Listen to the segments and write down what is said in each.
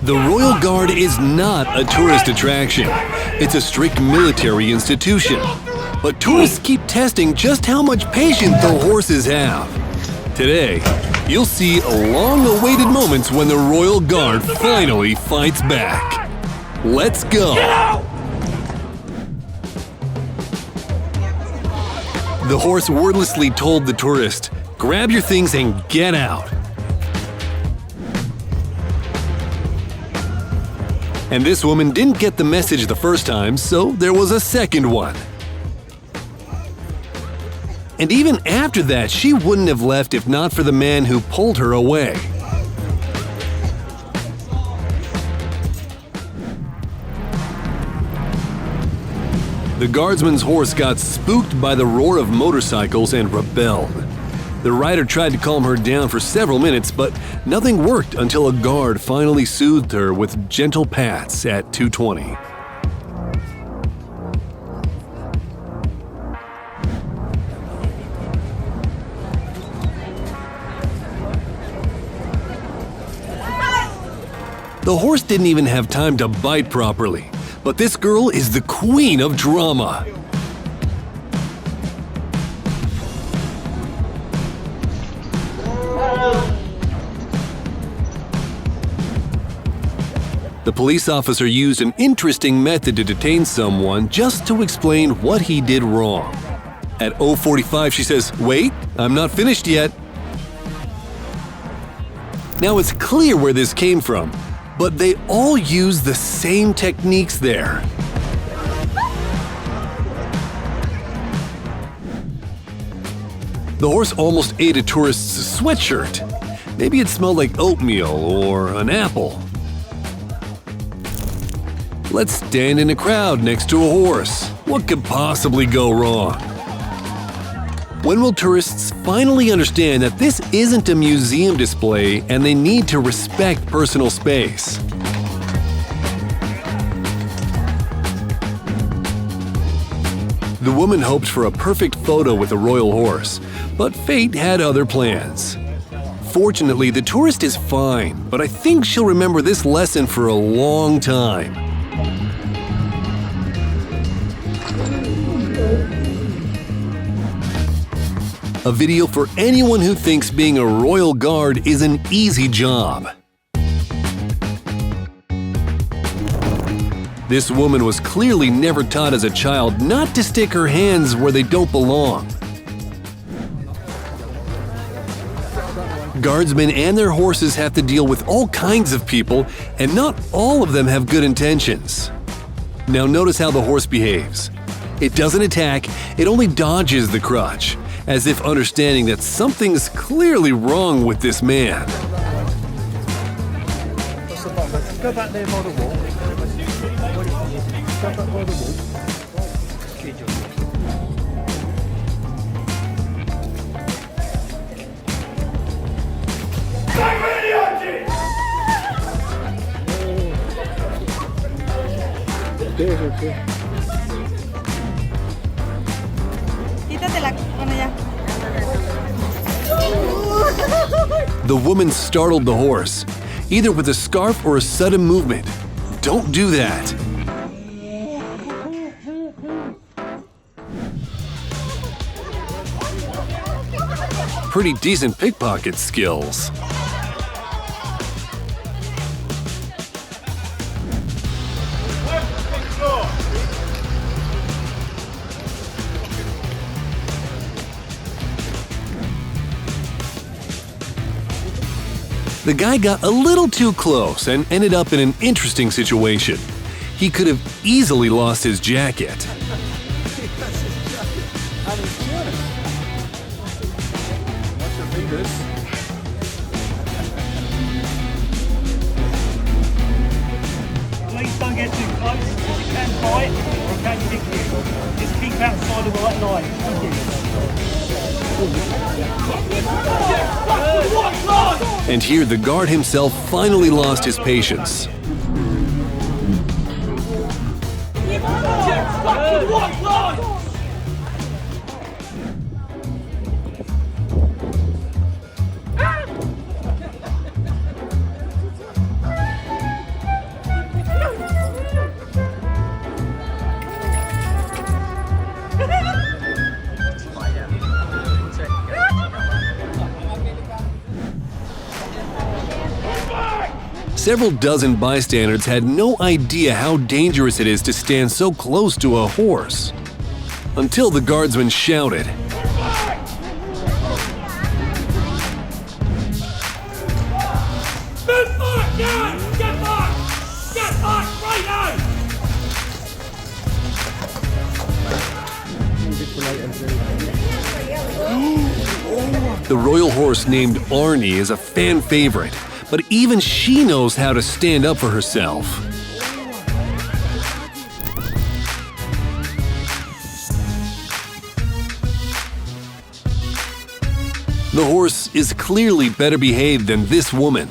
The Royal Guard is not a tourist attraction. It's a strict military institution. But tourists keep testing just how much patience the horses have. Today, you'll see long-awaited moments when the Royal Guard finally fights back. Let's go! The horse wordlessly told the tourist, "Grab your things and get out." And this woman didn't get the message the first time, so there was a second one. And even after that, she wouldn't have left if not for the man who pulled her away. The guardsman's horse got spooked by the roar of motorcycles and rebelled. The rider tried to calm her down for several minutes, but nothing worked until a guard finally soothed her with gentle pats at 2:20. The horse didn't even have time to bite properly, but this girl is the queen of drama. The police officer used an interesting method to detain someone just to explain what he did wrong. At 0:45, she says, "Wait, I'm not finished yet." Now it's clear where this came from, but they all use the same techniques there. The horse almost ate a tourist's sweatshirt. Maybe it smelled like oatmeal or an apple. Let's stand in a crowd next to a horse. What could possibly go wrong? When will tourists finally understand that this isn't a museum display and they need to respect personal space? The woman hoped for a perfect photo with a royal horse, but fate had other plans. Fortunately, the tourist is fine, but I think she'll remember this lesson for a long time. A video for anyone who thinks being a royal guard is an easy job. This woman was clearly never taught as a child not to stick her hands where they don't belong. Guardsmen and their horses have to deal with all kinds of people, and not all of them have good intentions. Now notice how the horse behaves. It doesn't attack, it only dodges the crutch, as if understanding that something's clearly wrong with this man. Go back there by the wall. Go back by the wall. The woman startled the horse, either with a scarf or a sudden movement. Don't do that. Pretty decent pickpocket skills. The guy got a little too close and ended up in an interesting situation. He could have easily lost his jacket. Please don't get too close, because it can bite or it can kick you. Just keep outside of the white line. Thank you. And here the guard himself finally lost his patience. several dozen bystanders had no idea how dangerous it is to stand so close to a horse. Until the guardsman shouted. The royal horse named Arnie is a fan favorite, but even she knows how to stand up for herself. The horse is clearly better behaved than this woman.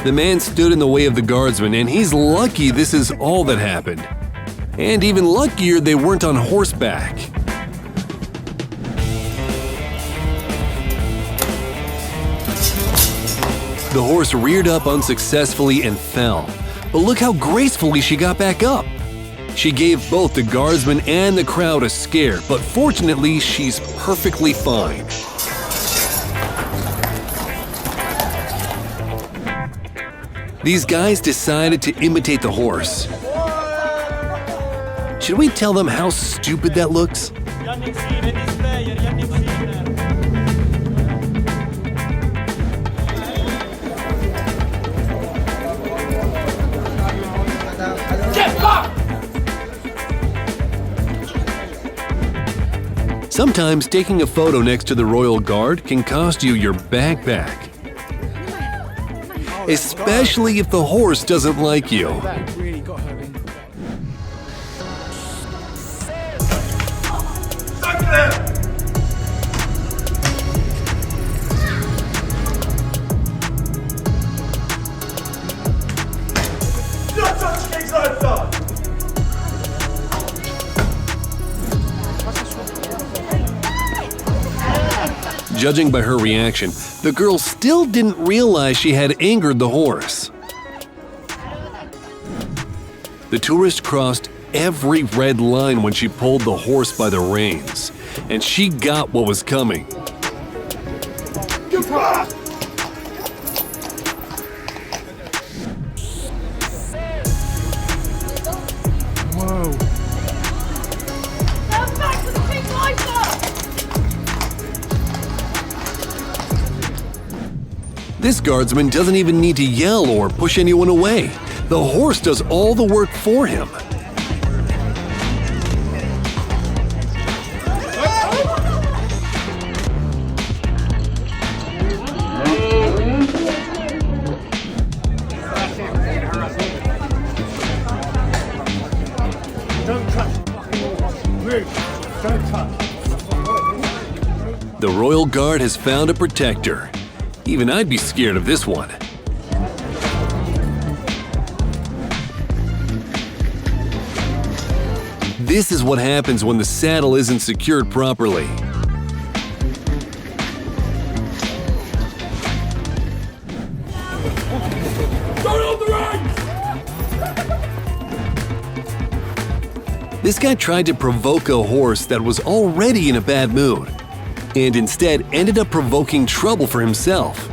The man stood in the way of the guardsman, and he's lucky this is all that happened. And even luckier they weren't on horseback. The horse reared up unsuccessfully and fell, but look how gracefully she got back up. She gave both the guardsman and the crowd a scare, but fortunately she's perfectly fine. These guys decided to imitate the horse. Should we tell them how stupid that looks? Sometimes taking a photo next to the royal guard can cost you your backpack. Especially if the horse doesn't like you. That really got her in. Judging by her reaction, the girl still didn't realize she had angered the horse. The tourist crossed every red line when she pulled the horse by the reins, and she got what was coming. Whoa. This guardsman doesn't even need to yell or push anyone away. The horse does all the work for him. Don't touch fucking horse. Move. Don't touch. The royal guard has found a protector. Even I'd be scared of this one. This is what happens when the saddle isn't secured properly. This guy tried to provoke a horse that was already in a bad mood, and instead ended up provoking trouble for himself.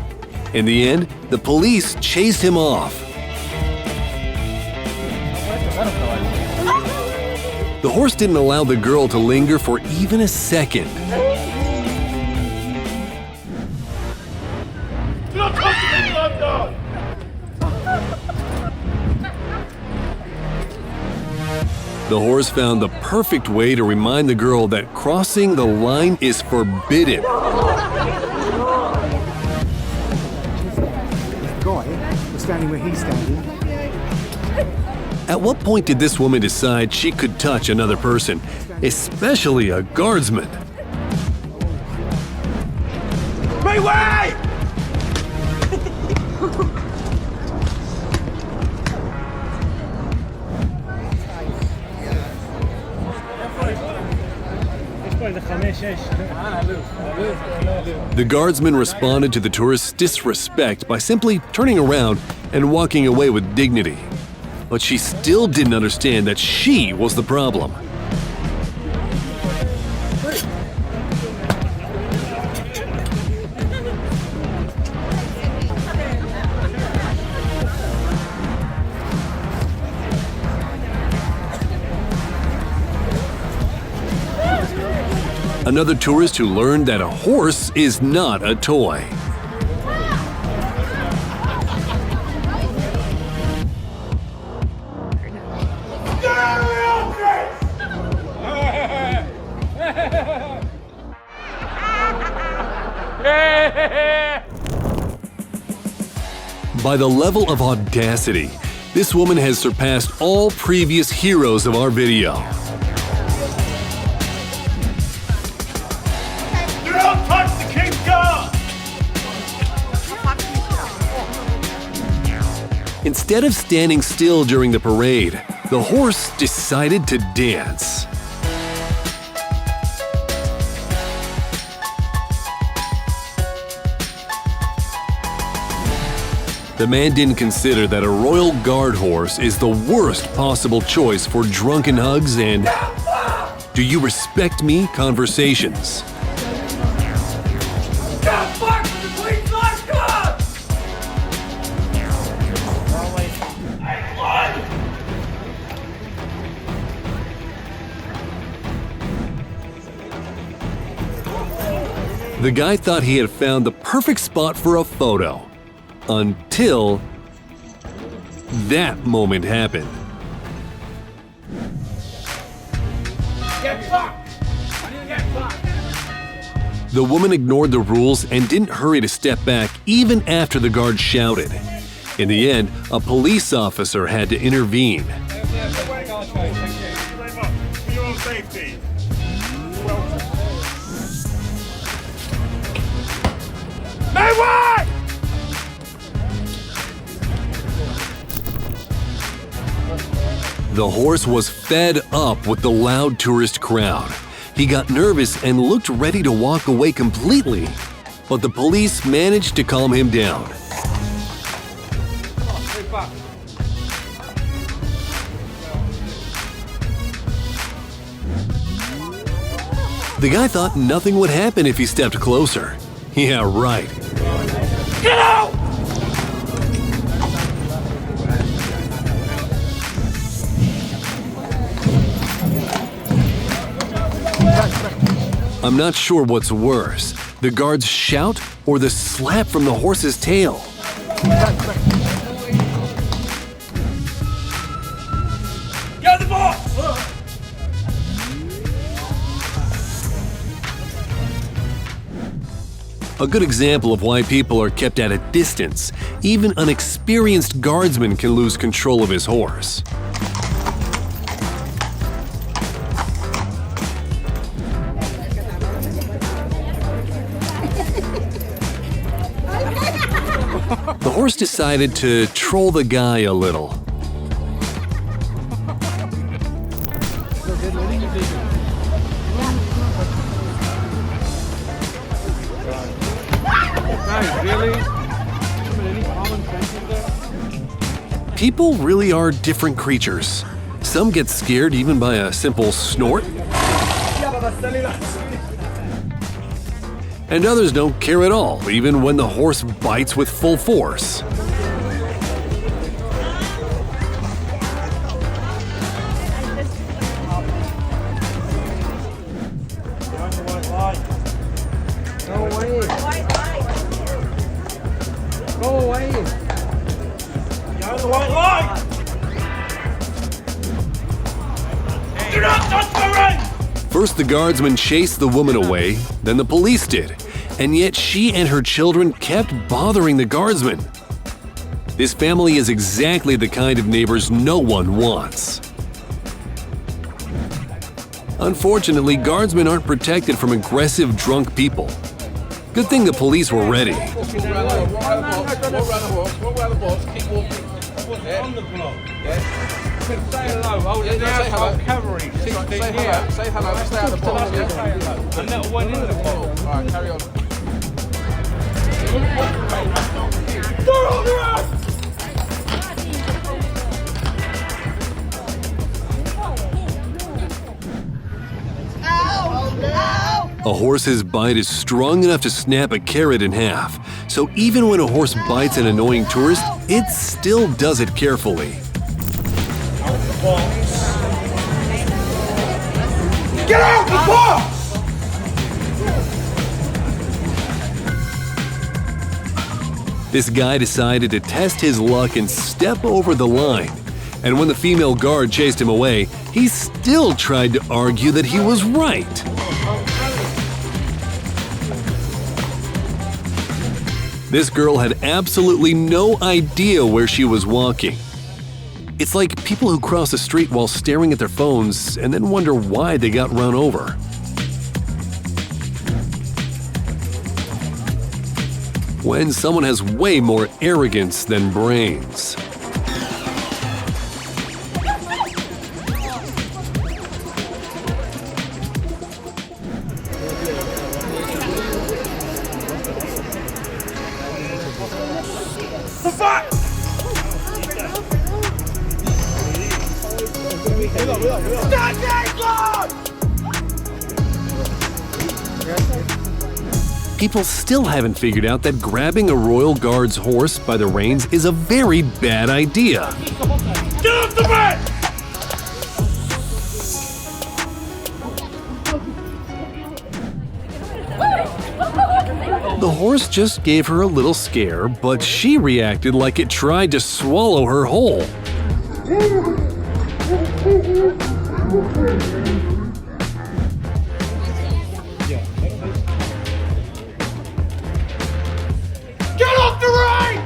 In the end, the police chased him off. The horse didn't allow the girl to linger for even a second. The horse found the perfect way to remind the girl that crossing the line is forbidden. Guy was standing where he's standing. At what point did this woman decide she could touch another person, especially a guardsman? Make way! The guardsman responded to the tourist's disrespect by simply turning around and walking away with dignity. But she still didn't understand that she was the problem. Another tourist who learned that a horse is not a toy. By the level of audacity, this woman has surpassed all previous heroes of our video. You don't touch the king's guard! Instead of standing still during the parade, the horse decided to dance. The man didn't consider that a royal guard horse is the worst possible choice for drunken hugs and "do you respect me" conversations. The guy thought he had found the perfect spot for a photo. Until that moment happened. The woman ignored the rules and didn't hurry to step back even after the guard shouted. In the end, a police officer had to intervene. For your safety. No way! The horse was fed up with the loud tourist crowd. He got nervous and looked ready to walk away completely, but the police managed to calm him down. The guy thought nothing would happen if he stepped closer. Yeah, right. Get out! I'm not sure what's worse, the guard's shout or the slap from the horse's tail. Get the box! A good example of why people are kept at a distance. Even an experienced guardsman can lose control of his horse. The horse decided to troll the guy a little. People really are different creatures. Some get scared even by a simple snort. And others don't care at all, even when the horse bites with full force. Go away. Go away. You're the white line! Do not touch the ring! First, the guardsman chased the woman away, then the police did. And yet she and her children kept bothering the guardsman. This family is exactly the kind of neighbors no one wants. Unfortunately, guardsmen aren't protected from aggressive drunk people. Good thing the police were ready. can say hello. Oh, Yeah, now say hello. I'm covering. Say hello. Say hello. Stay at the bottom. The little one in the bottom. Alright, carry on. A horse's bite is strong enough to snap a carrot in half, so even when a horse bites an annoying tourist, it still does it carefully. Get out the box! This guy decided to test his luck and step over the line. And when the female guard chased him away, he still tried to argue that he was right. This girl had absolutely no idea where she was walking. It's like people who cross the street while staring at their phones and then wonder why they got run over. When someone has way more arrogance than brains. The fuck? People still haven't figured out that grabbing a royal guard's horse by the reins is a very bad idea. Get off the mat! The horse just gave her a little scare, but she reacted like it tried to swallow her whole. Get off the rein!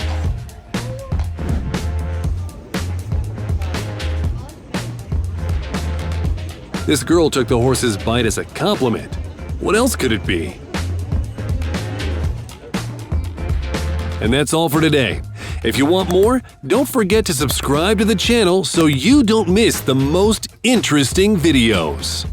This girl took the horse's bite as a compliment. What else could it be? And that's all for today. If you want more, don't forget to subscribe to the channel so you don't miss the most interesting videos.